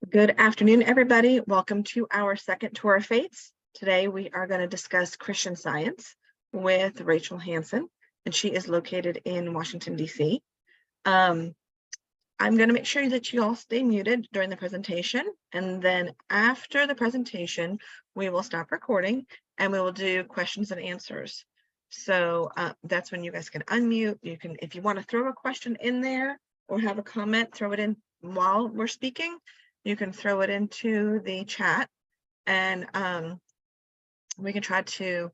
Good afternoon, everybody. Welcome to our second tour of fates. Today, we are going to discuss Christian Science with Rachel Hansen, and she is located in Washington, D.C. I'm going to make sure that you all stay muted during the presentation, and then after the presentation, we will stop recording and we will do questions and answers. So that's when you guys can unmute. You can, if you want to throw a question in there or have a comment, throw it in while we're speaking. You can throw it into the chat, and we can try to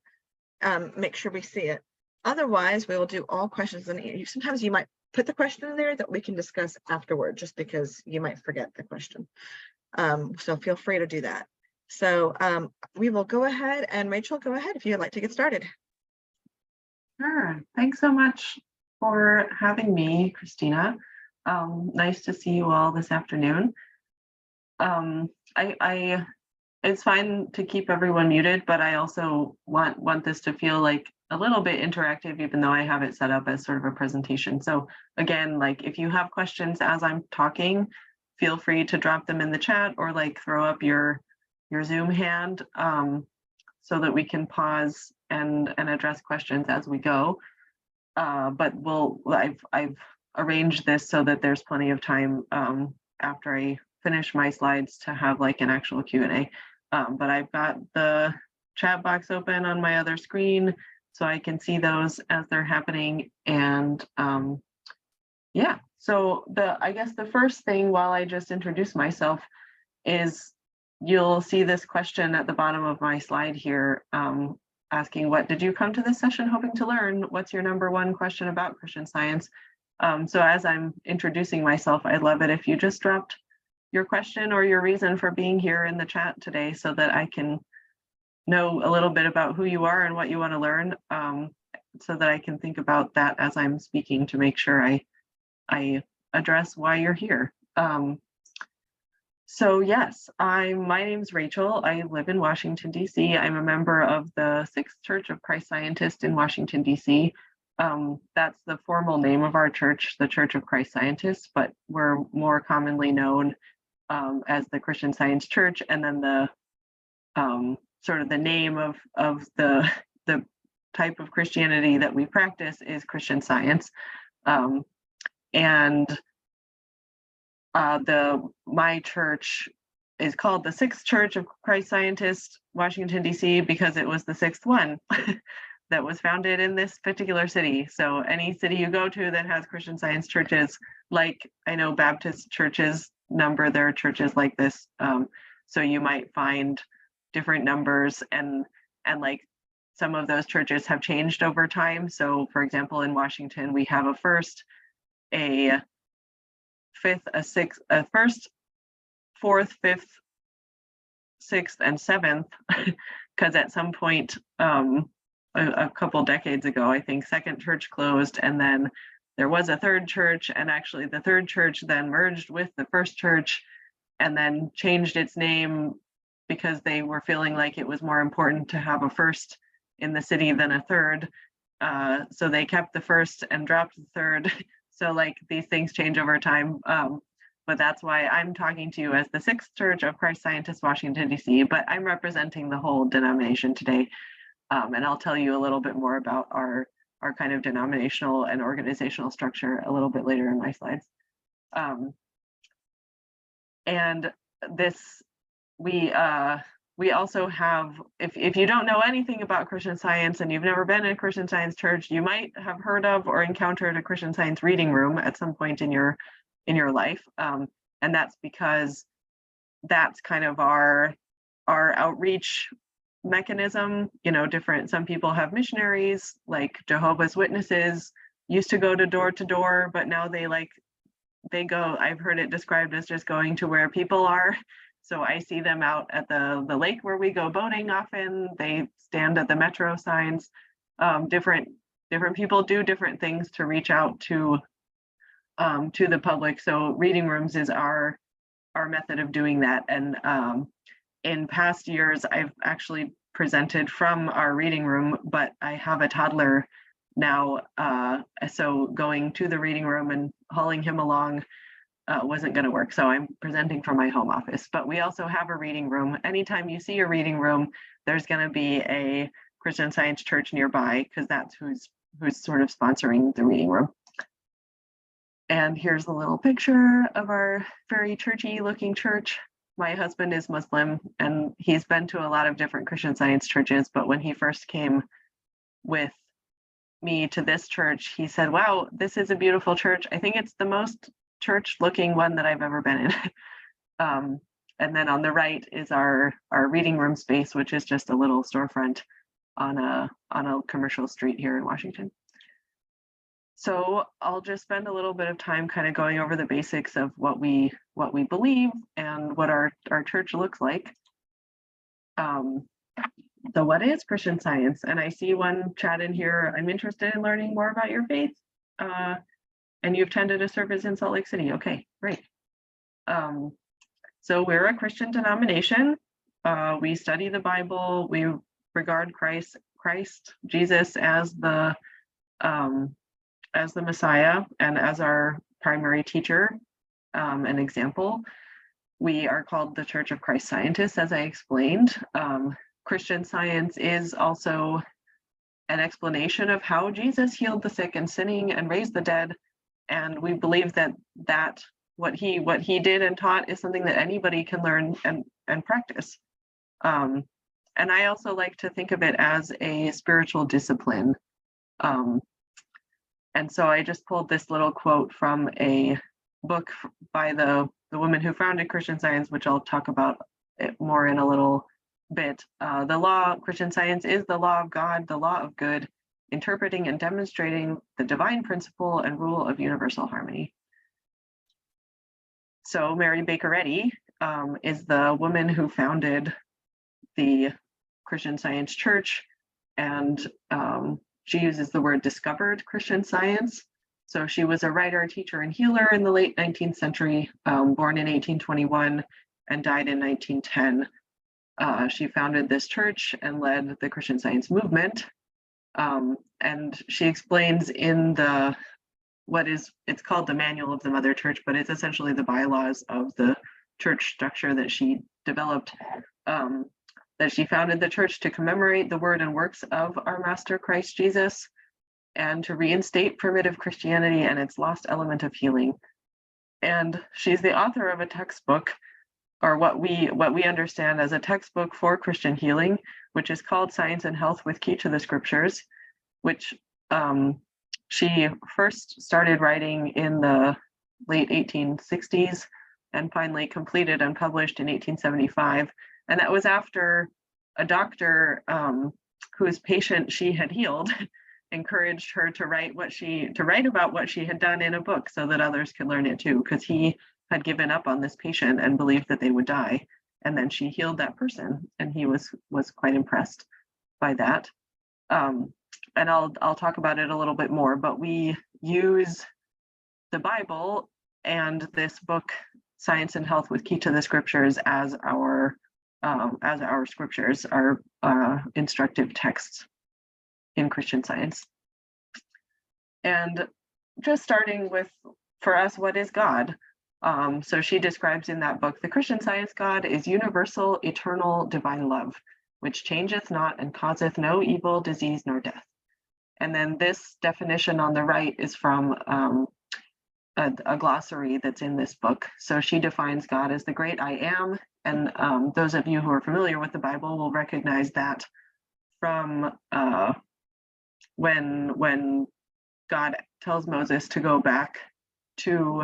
make sure we see it. Otherwise, we will do all questions, and sometimes you might put the question in there that we can discuss afterward, just because you might forget the question. So feel free to do that. So we will go ahead, and Rachel, go ahead if you'd like to get started. Sure. Thanks so much for having me, Christina. Nice to see you all this afternoon. It's fine to keep everyone muted, but I also want this to feel like a little bit interactive, even though I have it set up as sort of a presentation. So again, like if you have questions as I'm talking, feel free to drop them in the chat or like throw up your Zoom hand so that we can pause and address questions as we go. But I've arranged this so that there's plenty of time after I finish my slides to have like an actual Q&A. But I've got the chat box open on my other screen so I can see those as they're happening. And yeah, so I guess the first thing while I just introduce myself is you'll see this question at the bottom of my slide here asking, what did you come to this session hoping to learn? What's your number one question about Christian Science? So as I'm introducing myself, I'd love it if you just dropped your question or your reason for being here in the chat today so that I can know a little bit about who you are and what you want to learn, so that I can think about that as I'm speaking to make sure I address why you're here. So yes, my name's Rachel. I live in Washington, D.C. I'm a member of the Sixth Church of Christ Scientist in Washington, D.C. That's the formal name of our church, the Church of Christ Scientists, but we're more commonly known as the Christian Science Church, and then the sort of the name of the type of Christianity that we practice is Christian Science. My church is called the Sixth Church of Christ Scientists, Washington, D.C., because it was the sixth one that was founded in this particular city. So any city you go to that has Christian Science churches, like I know Baptist churches number their churches like this. So you might find different numbers, and like some of those churches have changed over time. So for example, in Washington, we have a first, a fifth, a sixth, a first, fourth, fifth, sixth, and seventh, because at some point a couple decades ago, I think second church closed, and then there was a third church, and actually the third church then merged with the first church and then changed its name because they were feeling like it was more important to have a first in the city than a third. So they kept the first and dropped the third. So like these things change over time. But that's why I'm talking to you as the Sixth Church of Christ Scientists, Washington, D.C., but I'm representing the whole denomination today. And I'll tell you a little bit more about our kind of denominational and organizational structure a little bit later in my slides. And this, we also have, if you don't know anything about Christian Science and you've never been in a Christian Science church, you might have heard of or encountered a Christian Science reading room at some point in your life. And that's because that's kind of our outreach mechanism. You know, some people have missionaries, like Jehovah's Witnesses used to go to door, but now they go, I've heard it described as just going to where people are. So I see them out at the lake where we go boating often. They stand at the metro signs. Different people do different things to reach out to the public. So reading rooms is our method of doing that. And in past years, I've actually presented from our reading room, but I have a toddler now. So going to the reading room and hauling him along wasn't going to work. So I'm presenting from my home office, but we also have a reading room. Anytime you see a reading room, there's going to be a Christian Science church nearby, because that's who's sort of sponsoring the reading room. And here's a little picture of our very churchy looking church. My husband is Muslim, and he's been to a lot of different Christian Science churches, but when he first came with me to this church, he said, wow, this is a beautiful church. I think it's the most church looking one that I've ever been in. And then on the right is our reading room space, which is just a little storefront on a commercial street here in Washington. So I'll just spend a little bit of time kind of going over the basics of what we believe and what our church looks like. So what is Christian Science? And I see one chat in here. I'm interested in learning more about your faith. And you've attended a service in Salt Lake City. Okay, great. So we're a Christian denomination. We study the Bible. We regard Christ, Jesus, as the Messiah and as our primary teacher and example. We are called the Church of Christ Scientists, as I explained. Christian Science is also an explanation of how Jesus healed the sick and sinning and raised the dead. And we believe that what he did and taught is something that anybody can learn and practice. And I also like to think of it as a spiritual discipline. And so I just pulled this little quote from a book by the woman who founded Christian Science, which I'll talk about it more in a little bit. The law, Christian Science is the law of God, the law of good, interpreting and demonstrating the divine principle and rule of universal harmony. So Mary Baker Eddy is the woman who founded the Christian Science Church, and she uses the word discovered Christian Science. So she was a writer, teacher, and healer in the late 19th century, born in 1821 and died in 1910. She founded this church and led the Christian Science movement. And she explains in it's called the Manual of the Mother Church, but it's essentially the bylaws of the church structure that she developed, that she founded the church to commemorate the word and works of our Master Christ Jesus, and to reinstate primitive Christianity and its lost element of healing. And she's the author of a textbook, or what we understand as a textbook for Christian healing, which is called Science and Health with Key to the Scriptures, which she first started writing in the late 1860s and finally completed and published in 1875. And that was after a doctor whose patient she had healed encouraged her to write about what she had done in a book so that others could learn it too, because he had given up on this patient and believed that they would die. And then she healed that person, and he was quite impressed by that. And I'll talk about it a little bit more, but we use the Bible and this book, Science and Health with Key to the Scriptures, as our scriptures, our instructive texts in Christian Science. And just starting with, for us, what is God? So she describes in that book, the Christian Science God is universal, eternal, divine love, which changeth not and causeth no evil, disease, nor death. And then this definition on the right is from a glossary that's in this book. So she defines God as the great I am. And those of you who are familiar with the Bible will recognize that from when God tells Moses to go back to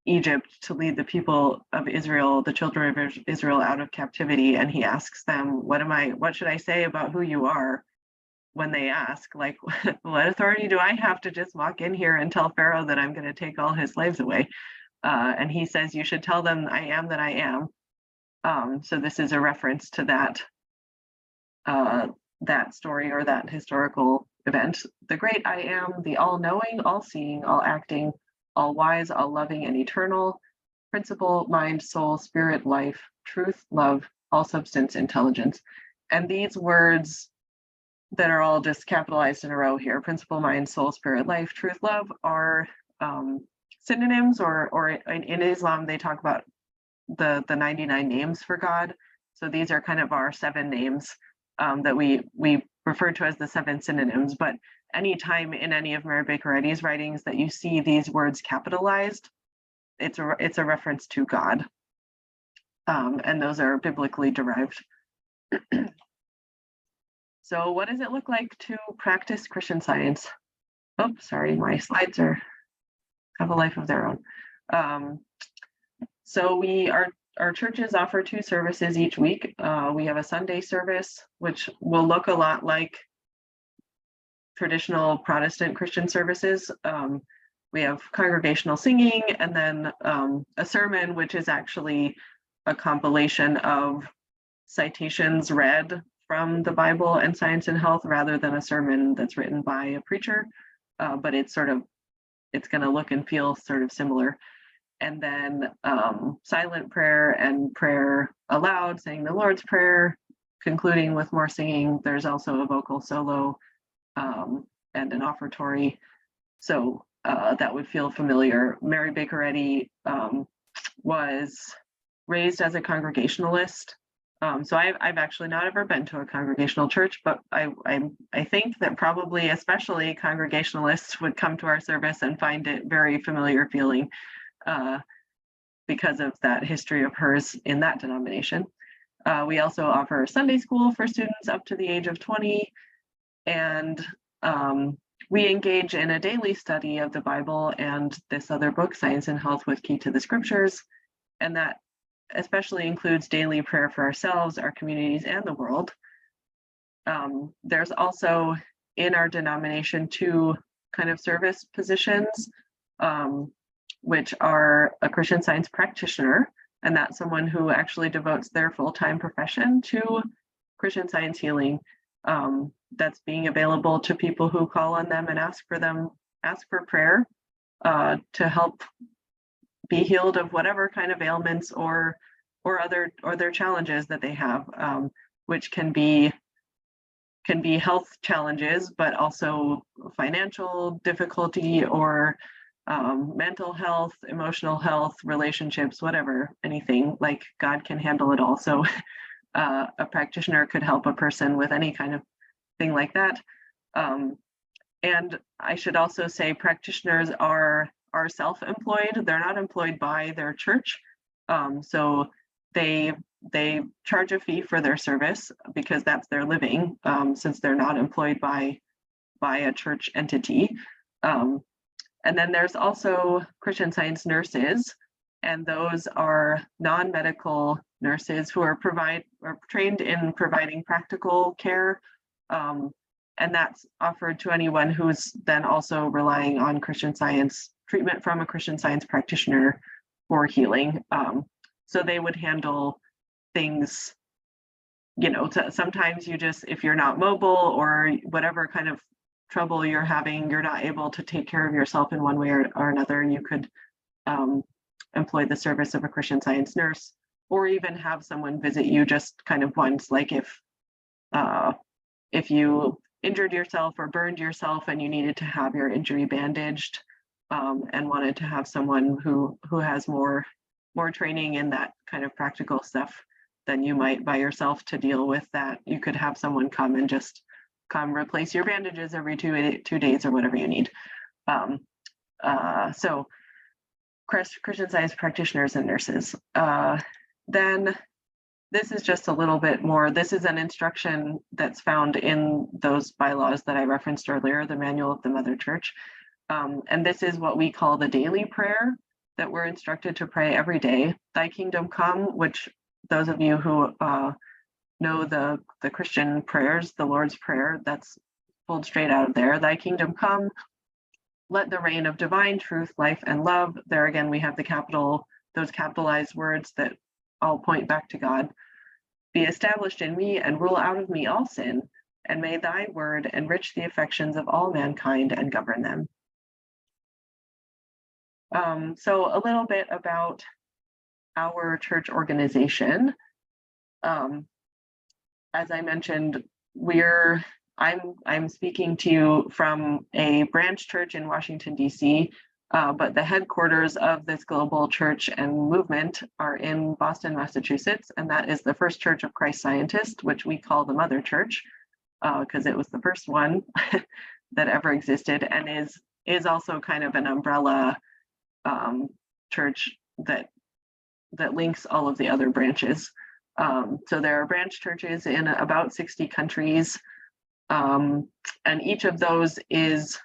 Egypt to lead the people of Israel, the children of Israel, out of captivity, and he asks them, what should I say about who you are? When they ask, like, what authority do I have to just walk in here and tell Pharaoh that I'm going to take all his slaves away? And he says, you should tell them I am that I am. So this is a reference to that story or that historical event. The great I am, the all-knowing, all-seeing, all-acting, all-wise, all-loving, and eternal, principle, mind, soul, spirit, life, truth, love, all-substance, intelligence. And these words that are all just capitalized in a row here, principle, mind, soul, spirit, life, truth, love, are synonyms, or in Islam, they talk about the 99 names for God. So these are kind of our 7 names that we refer to as the 7 synonyms. But anytime in any of Mary Baker Eddy's writings that you see these words capitalized, it's a reference to God. And those are biblically derived. So what does it look like to practice Christian Science? Oh, sorry, my slides have a life of their own. So our churches offer 2 services each week. We have a Sunday service, which will look a lot like traditional Protestant Christian services. We have congregational singing, and then a sermon, which is actually a compilation of citations read from the Bible and Science and Health, rather than a sermon that's written by a preacher. But it's going to look and feel sort of similar. And then silent prayer and prayer aloud, saying the Lord's Prayer, concluding with more singing. There's also a vocal solo and an offertory. So that would feel familiar. Mary Baker Eddy was raised as a Congregationalist. So I've actually not ever been to a Congregational church, but I think that probably especially Congregationalists would come to our service and find it very familiar feeling because of that history of hers in that denomination. We also offer Sunday school for students up to the age of 20, and we engage in a daily study of the Bible and this other book, Science and Health with Key to the Scriptures, and that especially includes daily prayer for ourselves, our communities, and the world. There's also in our denomination 2 kind of service positions, which are a Christian Science practitioner, and that's someone who actually devotes their full-time profession to Christian Science healing. That's being available to people who call on them and ask for prayer to help be healed of whatever kind of ailments or other challenges that they have, which can be health challenges, but also financial difficulty or mental health, emotional health, relationships, whatever, anything. Like, God can handle it all. So a practitioner could help a person with any kind of thing like that. And I should also say practitioners are self-employed. They're not employed by their church. So they charge a fee for their service because that's their living, since they're not employed by a church entity. And then there's also Christian Science nurses, and those are non-medical nurses who are trained in providing practical care. And that's offered to anyone who's then also relying on Christian Science treatment from a Christian Science practitioner for healing. So they would handle things, sometimes if you're not mobile or whatever kind of trouble you're having, you're not able to take care of yourself in one way or another, you could employ the service of a Christian Science nurse, or even have someone visit you just kind of once, like if you injured yourself or burned yourself and you needed to have your injury bandaged, and wanted to have someone who has more training in that kind of practical stuff than you might by yourself to deal with that. You could have someone come and just replace your bandages every 2 days or whatever you need. So Christian Science practitioners and nurses. Then this is just a little bit more. This is an instruction that's found in those bylaws that I referenced earlier, the Manual of the Mother Church. And this is what we call the daily prayer that we're instructed to pray every day. Thy kingdom come, which those of you who know the Christian prayers, the Lord's Prayer, that's pulled straight out of there. Thy kingdom come, let the reign of divine truth, life, and love. There again, we have those capitalized words that all point back to God. Be established in me and rule out of me all sin, and may thy word enrich the affections of all mankind and govern them. So a little bit about our church organization. As I mentioned, I'm speaking to you from a branch church in Washington, D.C. But the headquarters of this global church and movement are in Boston, Massachusetts, and that is the First Church of Christ Scientist, which we call the Mother Church, because it was the first one that ever existed, and is also kind of an umbrella church that links all of the other branches. So there are branch churches in about 60 countries, and each of those is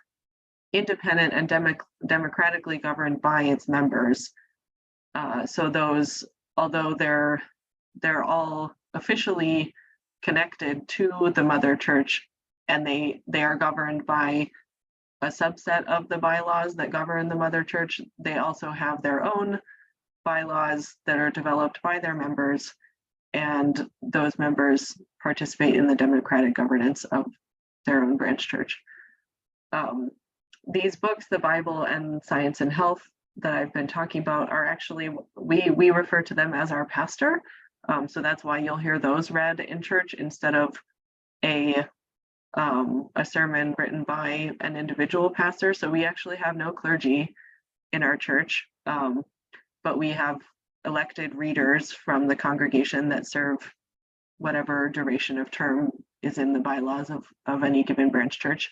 independent and democratically governed by its members. So those, although they're all officially connected to the Mother Church, and they are governed by a subset of the bylaws that govern the Mother Church, they also have their own bylaws that are developed by their members, and those members participate in the democratic governance of their own branch church. These books, the Bible and Science and Health, that I've been talking about are actually, we refer to them as our pastor. So that's why you'll hear those read in church instead of a sermon written by an individual pastor. So we actually have no clergy in our church, but we have elected readers from the congregation that serve whatever duration of term is in the bylaws of any given branch church.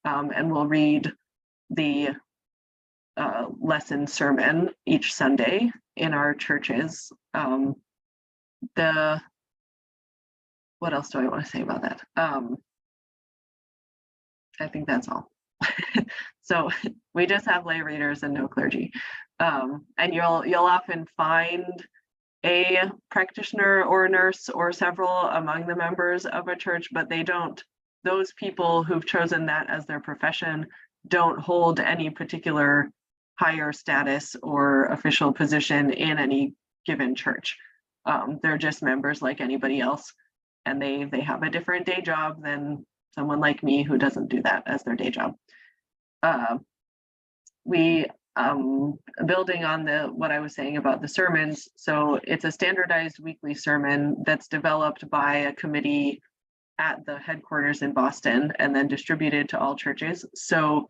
And we'll read the lesson sermon each Sunday in our churches. What else do I want to say about that? I think that's all. So we just have lay readers and no clergy. And you'll often find a practitioner or a nurse or several among the members of a church, but those people who've chosen that as their profession don't hold any particular higher status or official position in any given church. They're just members like anybody else, and they have a different day job than someone like me who doesn't do that as their day job. Building on what I was saying about the sermons, so it's a standardized weekly sermon that's developed by a committee at the headquarters in Boston and then distributed to all churches. So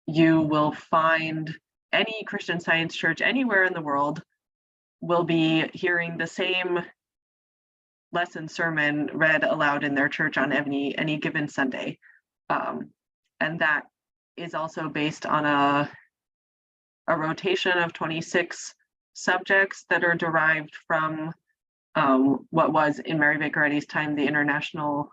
you will find any Christian Science church anywhere in the world will be hearing the same lesson sermon read aloud in their church on any given Sunday. And that is also based on a rotation of 26 subjects that are derived from what was in Mary Baker Eddy's time the International,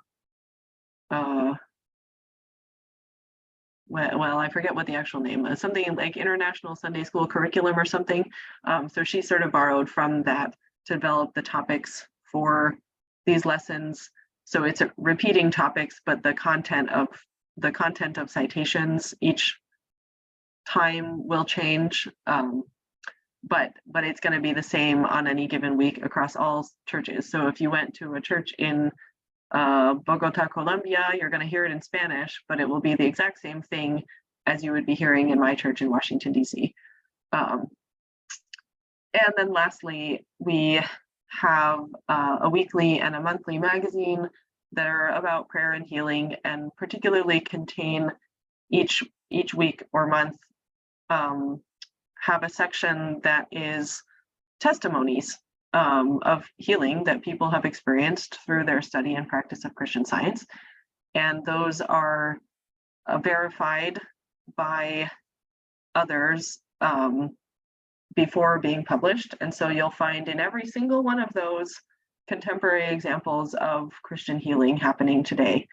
well, I forget what the actual name is, something like International Sunday School Curriculum or something. So she sort of borrowed from that to develop the topics for these lessons. So it's repeating topics, but the content of citations each time will change, but it's going to be the same on any given week across all churches. So if you went to a church in Bogota, Colombia, you're going to hear it in Spanish, but it will be the exact same thing as you would be hearing in my church in Washington, D.C. And then lastly, we have a weekly and a monthly magazine that are about prayer and healing, and particularly contain each week or month have a section that is testimonies of healing that people have experienced through their study and practice of Christian Science. And those are verified by others before being published. And so you'll find in every single one of those contemporary examples of Christian healing happening today.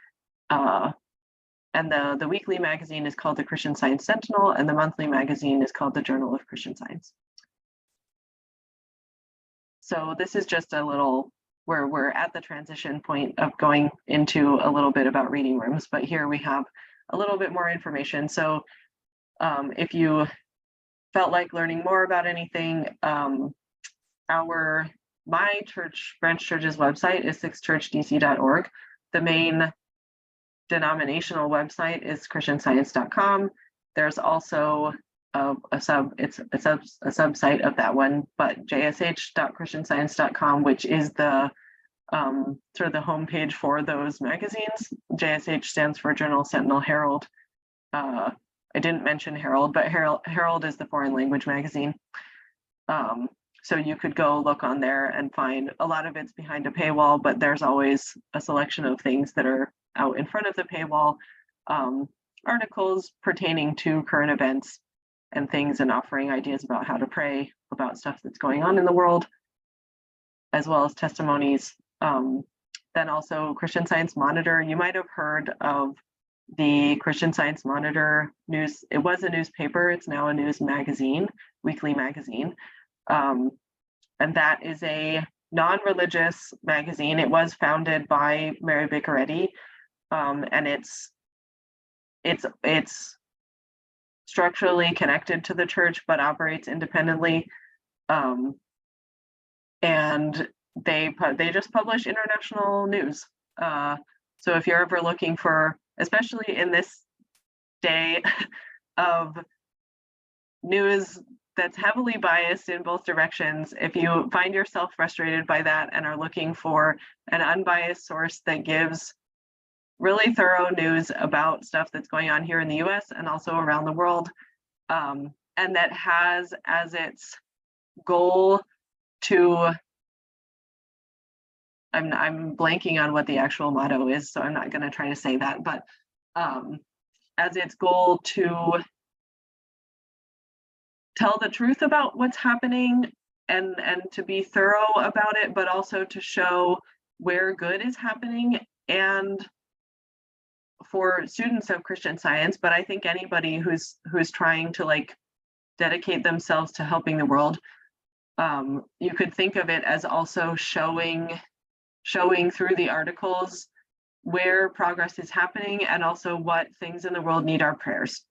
And the weekly magazine is called the Christian Science Sentinel, and the monthly magazine is called the Journal of Christian Science. So this is just a little, where we're at the transition point of going into a little bit about reading rooms, but here we have a little bit more information. So if you felt like learning more about anything, my church, Branch Church's website is sixthchurchdc.org. The main denominational website is christianscience.com. There's also a subsite of that one, but jsh.christianscience.com, which is the sort of the homepage for those magazines. JSH stands for Journal, Sentinel, Herald. I didn't mention Herald, but Herald is the foreign language magazine. So you could go look on there and find a lot of it's behind a paywall, but there's always a selection of things that are out in front of the paywall, articles pertaining to current events and things, and offering ideas about how to pray about stuff that's going on in the world, as well as testimonies. Then also Christian Science Monitor. You might have heard of the Christian Science Monitor news. It was a newspaper, it's now a news magazine, weekly magazine. And that is a non-religious magazine. It was founded by Mary Baker Eddy, and it's structurally connected to the church but operates independently. And they just publish international news. So if you're ever looking for, especially in this day of news that's heavily biased in both directions, if you find yourself frustrated by that and are looking for an unbiased source that gives really thorough news about stuff that's going on here in the US and also around the world, and that has as its goal to, I'm blanking on what the actual motto is, so I'm not going to try to say that, but as its goal to tell the truth about what's happening and to be thorough about it, but also to show where good is happening, and for students of Christian Science, but I think anybody who's trying to like dedicate themselves to helping the world, you could think of it as also showing through the articles where progress is happening and also what things in the world need our prayers.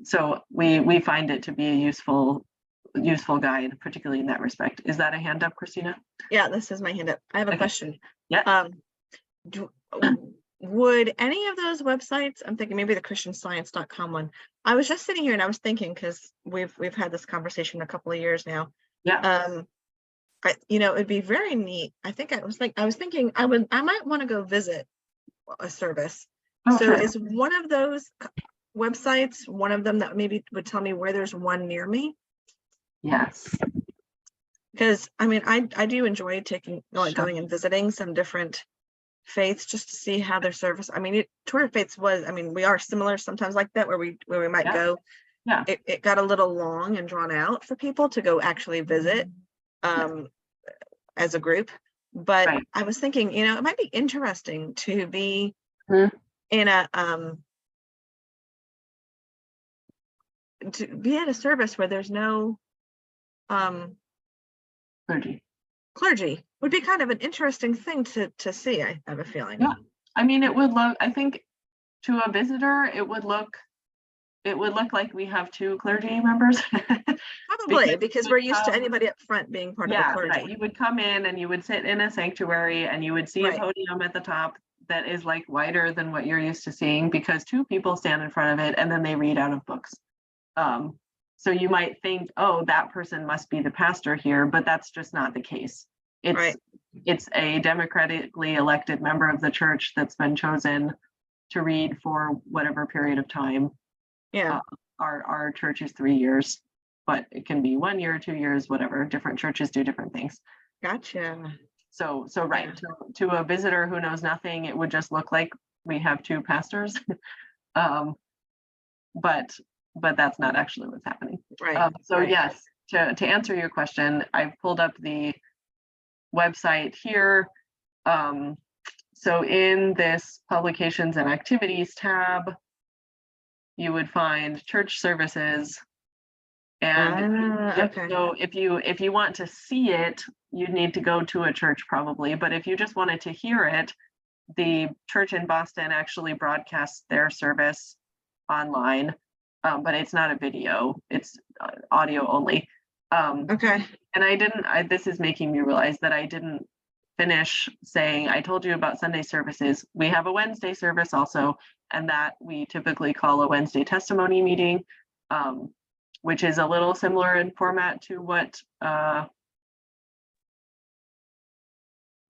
So we find it to be a useful guide, particularly in that respect. Is that a hand up, Christina? Yeah, this is my hand up. I have a question. Yeah. Would any of those websites, I'm thinking maybe the christianscience.com one. I was just sitting here and I was thinking, because we've had this conversation a couple of years now. Yeah. It'd be very neat. I was thinking I might want to go visit a service. Oh, So sure. is one of those websites one of them that maybe would tell me where there's one near me? Yes. Because I mean, I do enjoy going and visiting some different faiths just to see how their service. I mean, Tour of Faiths was, I mean, we are similar sometimes like that, where we might go. Yeah. It got a little long and drawn out for people to go actually visit as a group. But right. I was thinking, it might be interesting to be in a to be at a service where there's no clergy would be kind of an interesting thing to see. I have a feeling. Yeah, I mean, it would look, I think to a visitor, it would look like we have two clergy members. Probably because we're used to anybody up front being part of the clergy. Right. You would come in and you would sit in a sanctuary and you would see a podium at the top that is like wider than what you're used to seeing, because two people stand in front of it and then they read out of books. So you might think, oh, that person must be the pastor here, but that's just not the case. It's a democratically elected member of the church that's been chosen to read for whatever period of time. Yeah. Our church is 3 years, but it can be 1 year, 2 years, whatever. Different churches do different things. Gotcha. So right, to a visitor who knows nothing, it would just look like we have two pastors. But that's not actually what's happening. Right. Yes, to answer your question, I've pulled up the website here. So in this publications and activities tab, you would find church services. And so if you want to see it, you'd need to go to a church probably. But if you just wanted to hear it, the church in Boston actually broadcasts their service online, but it's not a video, it's audio only. And this is making me realize that I didn't finish saying, I told you about Sunday services. We have a Wednesday service also, and that we typically call a Wednesday testimony meeting, which is a little similar in format to what, now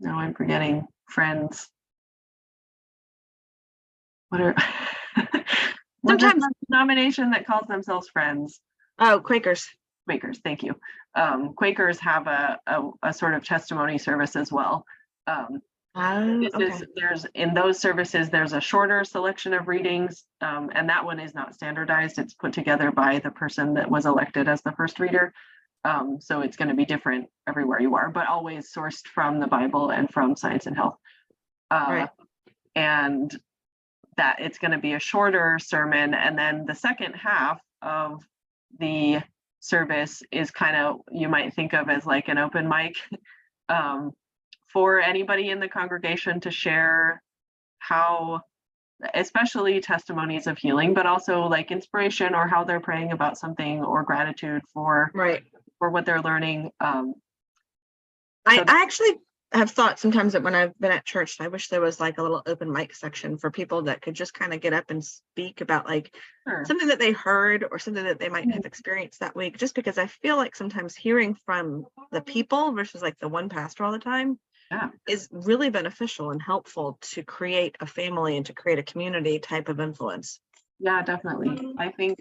I'm forgetting, Friends. What are, We're just Sometimes, a denomination that calls themselves Friends. oh, Quakers. Quakers, thank you. Quakers have a sort of testimony service as well. Okay. There's in those services, there's a shorter selection of readings, and that one is not standardized. It's put together by the person that was elected as the first reader. So it's going to be different everywhere you are, but always sourced from the Bible and from Science and Health. Right. And that it's going to be a shorter sermon. And then the second half of the service is kind of, you might think of as like an open mic for anybody in the congregation to share how, especially testimonies of healing, but also like inspiration or how they're praying about something or gratitude for what they're learning. I actually have thought sometimes that when I've been at church, I wish there was like a little open mic section for people that could just kind of get up and speak about like something that they heard or something that they might have experienced that week, just because I feel like sometimes hearing from the people versus like the one pastor all the time is really beneficial and helpful to create a family and to create a community type of influence. Yeah, definitely. I think,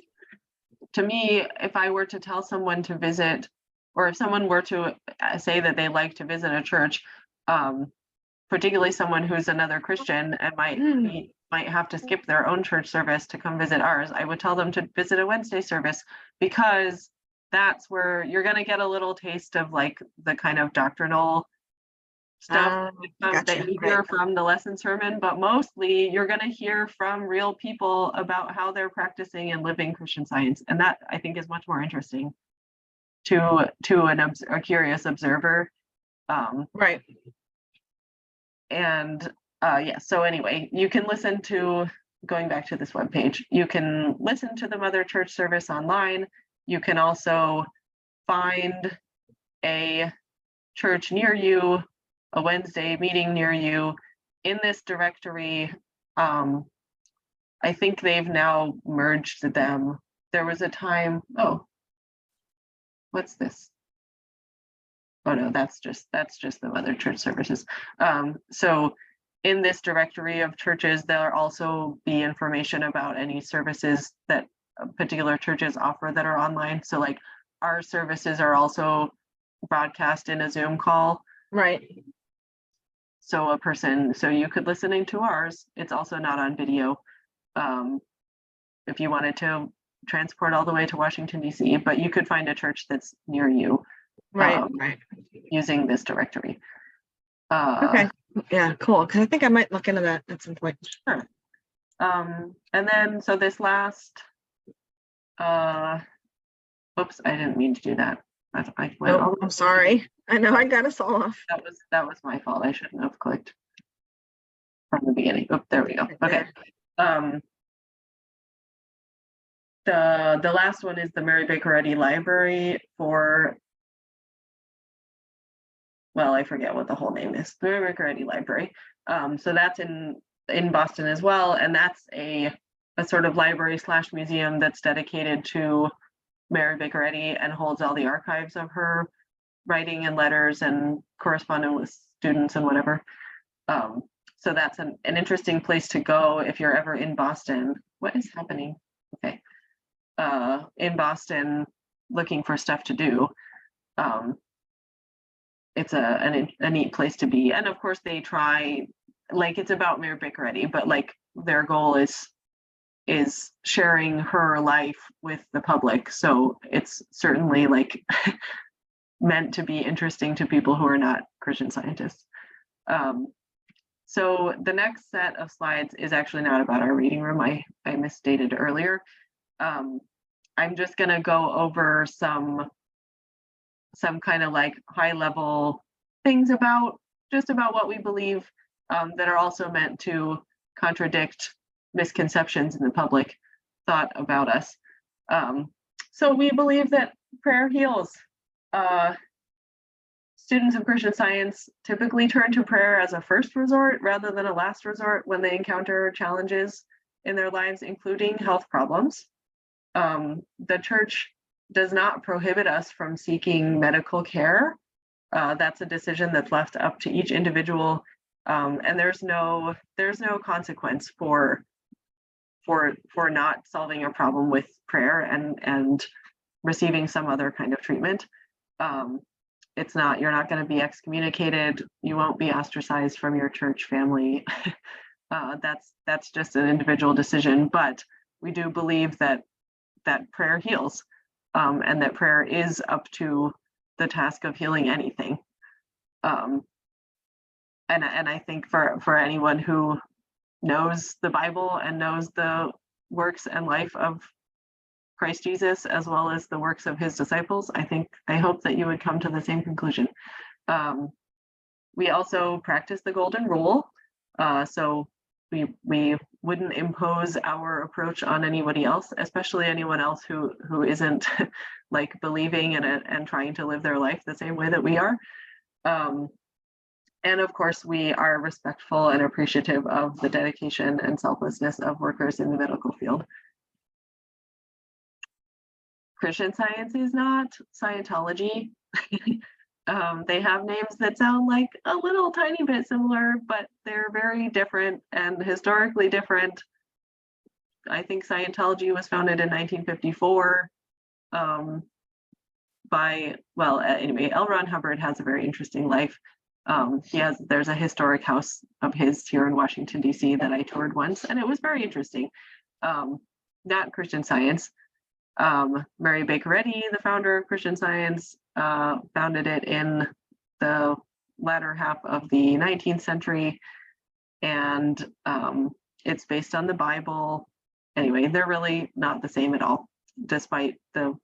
to me, if I were to tell someone to visit, or if someone were to say that they like to visit a church, particularly someone who's another Christian and might have to skip their own church service to come visit ours, I would tell them to visit a Wednesday service, because that's where you're going to get a little taste of like the kind of doctrinal stuff that you hear from the lesson sermon, but mostly you're going to hear from real people about how they're practicing and living Christian Science, and that I think is much more interesting to a curious observer. Right. And yeah, so anyway, you can listen to, going back to this webpage, you can listen to the Mother Church service online. You can also find a church near you, a Wednesday meeting near you in this directory. I think they've now merged them. There was a time, oh, what's this? Oh no, that's just the Mother Church services. So in this directory of churches, there'll also be information about any services that particular churches offer that are online. So like our services are also broadcast in a Zoom call. Right. So so you could listen into ours. It's also not on video. If you wanted to transport all the way to Washington, D.C., but you could find a church that's near you. Right. Using this directory. Okay. Yeah, cool. Because I think I might look into that at some point. Sure. And then, so this last, oops, I didn't mean to do that. I'm sorry. I know I got us all off. That was my fault. I shouldn't have clicked from the beginning. Oh, there we go. Okay. The last one is the Mary Baker Eddy Library for, well, I forget what the whole name is. The Mary Baker Eddy Library. So that's in Boston as well, and that's a sort of library / museum that's dedicated to Mary Baker Eddy and holds all the archives of her writing and letters and correspondence with students and whatever. So that's an interesting place to go if you're ever in Boston. What is happening? Okay. In Boston, looking for stuff to do. It's a neat place to be. And of course they try, like, it's about Mary Baker Eddy, but like their goal is sharing her life with the public. So it's certainly like meant to be interesting to people who are not Christian Scientists. So the next set of slides is actually not about our reading room. I misstated earlier. I'm just gonna go over some kind of like high level things about what we believe that are also meant to contradict misconceptions in the public thought about us. So we believe that prayer heals. Students of Christian Science typically turn to prayer as a first resort rather than a last resort when they encounter challenges in their lives, including health problems. The church does not prohibit us from seeking medical care. That's a decision that's left up to each individual, and there's no consequence for for not solving a problem with prayer and receiving some other kind of treatment. You're not going to be excommunicated. You won't be ostracized from your church family. That's just an individual decision, but we do believe that prayer heals, and that prayer is up to the task of healing anything. And I think for anyone who knows the Bible and knows the works and life of Christ Jesus, as well as the works of his disciples, I hope that you would come to the same conclusion. We also practice the golden rule. So we wouldn't impose our approach on anybody else, especially anyone else who isn't like believing and trying to live their life the same way that we are. And of course, we are respectful and appreciative of the dedication and selflessness of workers in the medical field. Christian Science is not Scientology. They have names that sound like a little tiny bit similar, but they're very different and historically different. I think Scientology was founded in 1954 anyway, L. Ron Hubbard has a very interesting life. There's a historic house of his here in Washington, D.C. that I toured once, and it was very interesting. Not Christian Science. Mary Baker Eddy, the founder of Christian Science, founded it in the latter half of the 19th century, and it's based on the Bible. Anyway, they're really not the same at all, despite the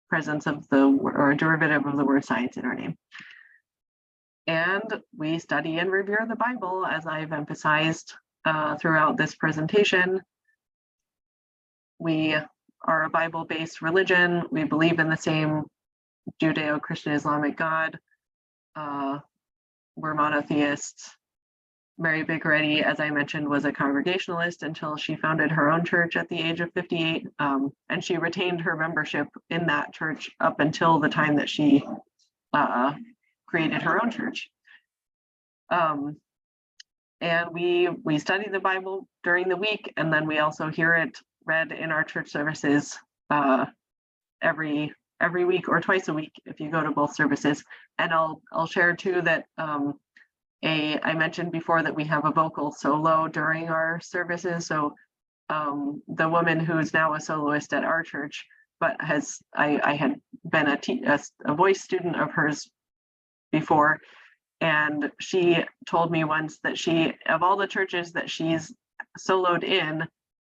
presence of or derivative of the word science in our name. And we study and revere the Bible, as I've emphasized throughout this presentation. We are a Bible-based religion. We believe in the same Judeo-Christian Islamic God. We're monotheists. Mary Baker Eddy, as I mentioned, was a Congregationalist until she founded her own church at the age of 58, and she retained her membership in that church up until the time that she created her own church. And we study the Bible during the week, and then we also hear it read in our church services every week or twice a week if you go to both services. And I'll share too that I mentioned before that we have a vocal solo during our services. So the woman who is now a soloist at our church, but I had been a voice student of hers before, and she told me once that of all the churches that she's soloed in,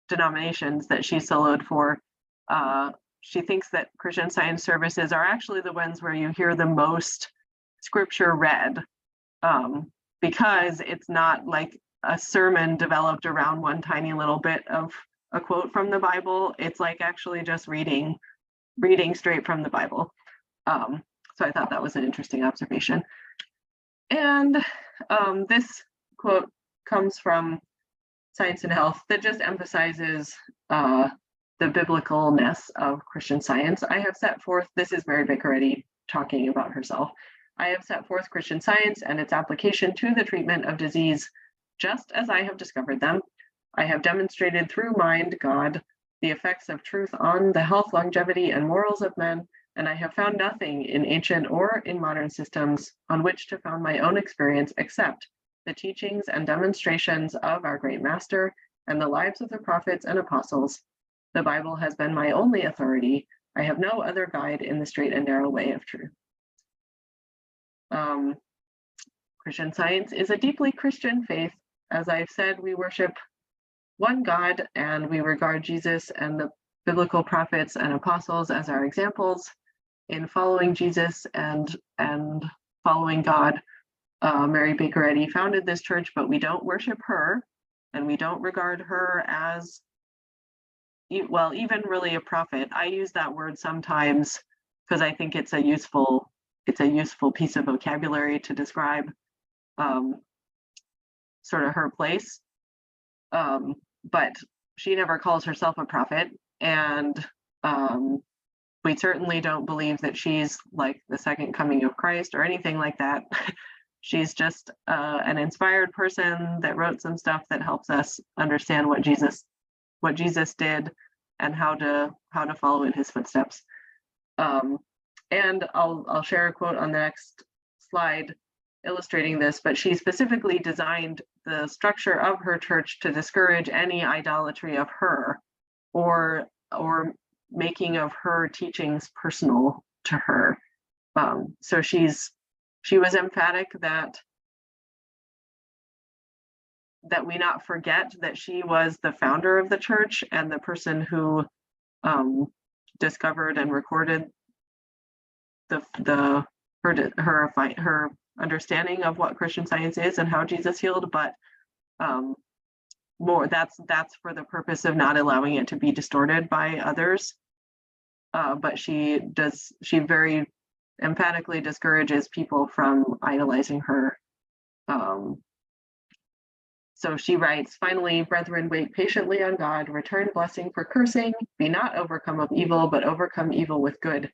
denominations that she soloed for, she thinks that Christian Science services are actually the ones where you hear the most scripture read, because it's not like a sermon developed around one tiny little bit of a quote from the Bible. It's like actually just reading straight from the Bible. So I thought that was an interesting observation. And this quote comes from Science and Health that just emphasizes the biblicalness of Christian Science. I have set forth, this is Mary Baker Eddy talking about herself. I have set forth Christian Science and its application to the treatment of disease just as I have discovered them. I have demonstrated through mind, God, the effects of truth on the health, longevity, and morals of men, and I have found nothing in ancient or in modern systems on which to found my own experience except the teachings and demonstrations of our great master and the lives of the prophets and apostles. The Bible has been my only authority. I have no other guide in the straight and narrow way of truth. Christian Science is a deeply Christian faith. As I've said, we worship one God and we regard Jesus and the biblical prophets and apostles as our examples in following Jesus and following God. Mary Baker Eddy founded this church, but we don't worship her, and we don't regard her as, well, even really a prophet. I use that word sometimes because I think it's a useful piece of vocabulary to describe sort of her place. But she never calls herself a prophet, and we certainly don't believe that she's like the second coming of Christ or anything like that. She's just an inspired person that wrote some stuff that helps us understand what Jesus what Jesus did and how to follow in his footsteps. And I'll share a quote on the next slide illustrating this, but she specifically designed the structure of her church to discourage any idolatry of her or making of her teachings personal to her. So she was emphatic that we not forget that she was the founder of the church and the person who discovered and recorded her understanding of what Christian Science is and how Jesus healed, but more that's for the purpose of not allowing it to be distorted by others. But she very emphatically discourages people from idolizing her. So she writes, finally, brethren, wait patiently on God, return blessing for cursing, be not overcome of evil, but overcome evil with good.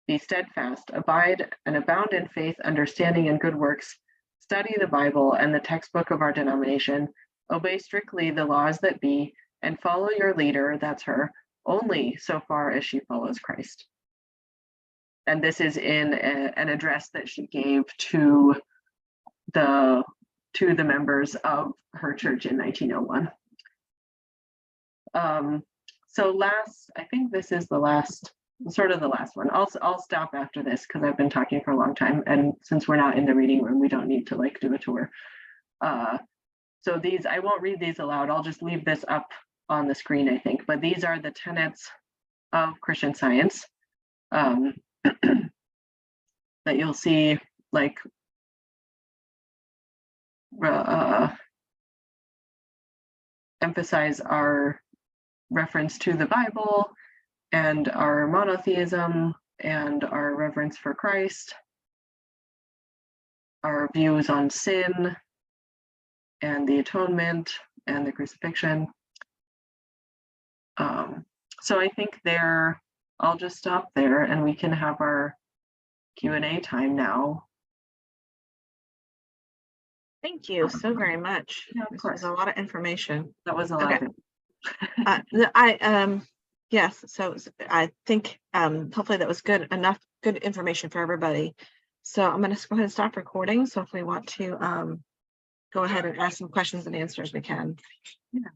Be steadfast, abide and abound in faith, understanding, and good works. Study the Bible and the textbook of our denomination. Obey strictly the laws that be, and follow your leader, that's her, only so far as she follows Christ. And this is in an address that she gave to the members of her church in 1901. So I think this is the last one. I'll stop after this because I've been talking for a long time, and since we're not in the reading room, we don't need to do a tour. So these, I won't read these aloud. I'll just leave this up on the screen, I think. But these are the tenets of Christian Science that you'll see, emphasize our reference to the Bible and our monotheism and our reverence for Christ, our views on sin and the atonement and the crucifixion. So I think I'll just stop there and we can have our Q&A time now. Thank you so very much. Yeah, of This course. was a lot of information. That was a lot. Okay. Yes, so I think hopefully that was good information for everybody. So I'm going to go ahead and stop recording. So if we want to go ahead and ask some questions and answers, we can. Yeah.